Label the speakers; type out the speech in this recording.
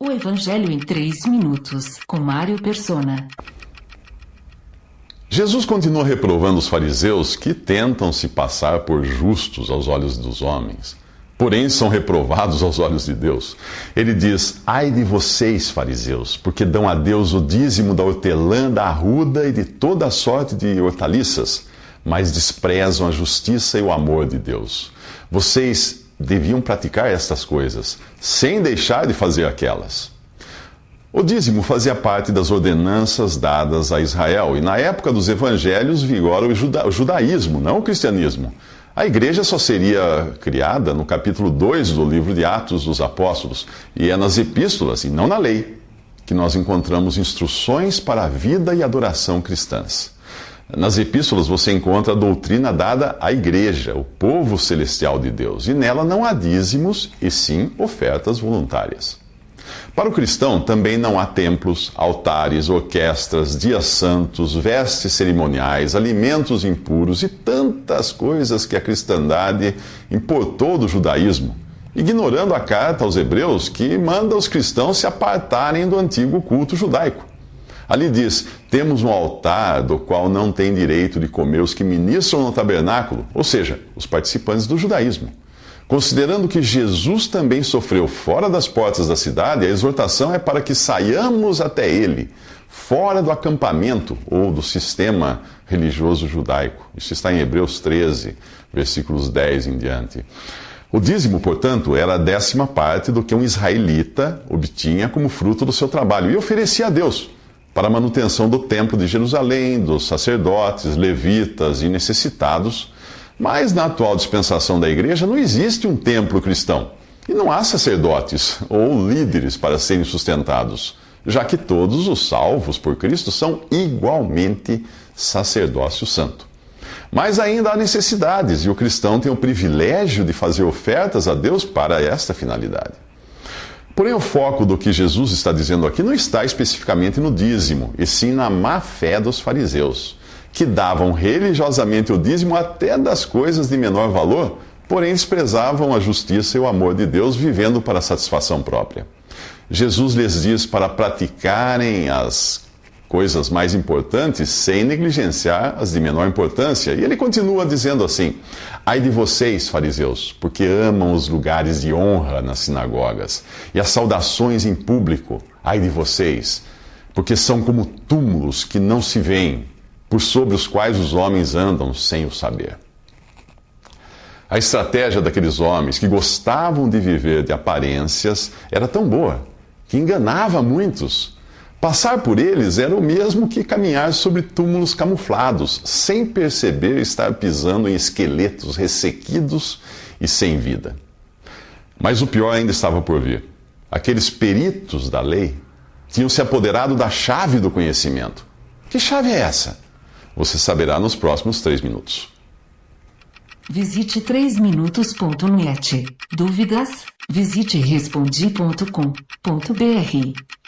Speaker 1: O Evangelho em 3 minutos, com Mário Persona.
Speaker 2: Jesus continua reprovando os fariseus que tentam se passar por justos aos olhos dos homens, porém são reprovados aos olhos de Deus. Ele diz: ai de vocês, fariseus, porque dão a Deus o dízimo da hortelã, da arruda e de toda a sorte de hortaliças, mas desprezam a justiça e o amor de Deus. Vocês deviam praticar estas coisas, sem deixar de fazer aquelas. O dízimo fazia parte das ordenanças dadas a Israel, e na época dos evangelhos vigora o judaísmo, não o cristianismo. A igreja só seria criada no capítulo 2 do livro de Atos dos Apóstolos, e é nas epístolas, e não na lei, que nós encontramos instruções para a vida e adoração cristãs. Nas epístolas você encontra a doutrina dada à igreja, o povo celestial de Deus, e nela não há dízimos, e sim ofertas voluntárias. Para o cristão também não há templos, altares, orquestras, dias santos, vestes cerimoniais, alimentos impuros e tantas coisas que a cristandade importou do judaísmo, ignorando a carta aos Hebreus que manda os cristãos se apartarem do antigo culto judaico. Ali diz: temos um altar do qual não tem direito de comer os que ministram no tabernáculo, ou seja, os participantes do judaísmo. Considerando que Jesus também sofreu fora das portas da cidade, a exortação é para que saiamos até ele, fora do acampamento ou do sistema religioso judaico. Isso está em Hebreus 13, versículos 10 em diante. O dízimo, portanto, era a 10ª parte do que um israelita obtinha como fruto do seu trabalho e oferecia a Deus para a manutenção do templo de Jerusalém, dos sacerdotes, levitas e necessitados. Mas na atual dispensação da igreja não existe um templo cristão. E não há sacerdotes ou líderes para serem sustentados, já que todos os salvos por Cristo são igualmente sacerdócio santo. Mas ainda há necessidades, e o cristão tem o privilégio de fazer ofertas a Deus para esta finalidade. Porém, o foco do que Jesus está dizendo aqui não está especificamente no dízimo, e sim na má fé dos fariseus, que davam religiosamente o dízimo até das coisas de menor valor, porém desprezavam a justiça e o amor de Deus, vivendo para a satisfação própria. Jesus lhes diz para praticarem as coisas mais importantes sem negligenciar as de menor importância. E ele continua dizendo assim: ai de vocês, fariseus, porque amam os lugares de honra nas sinagogas e as saudações em público. Ai de vocês, porque são como túmulos que não se veem, por sobre os quais os homens andam sem o saber. A estratégia daqueles homens que gostavam de viver de aparências era tão boa que enganava muitos. Passar por eles era o mesmo que caminhar sobre túmulos camuflados, sem perceber estar pisando em esqueletos ressequidos e sem vida. Mas o pior ainda estava por vir. Aqueles peritos da lei tinham se apoderado da chave do conhecimento. Que chave é essa? Você saberá nos próximos 3 minutos.
Speaker 1: Visite 3minutos.net. Dúvidas? Visite respondi.com.br.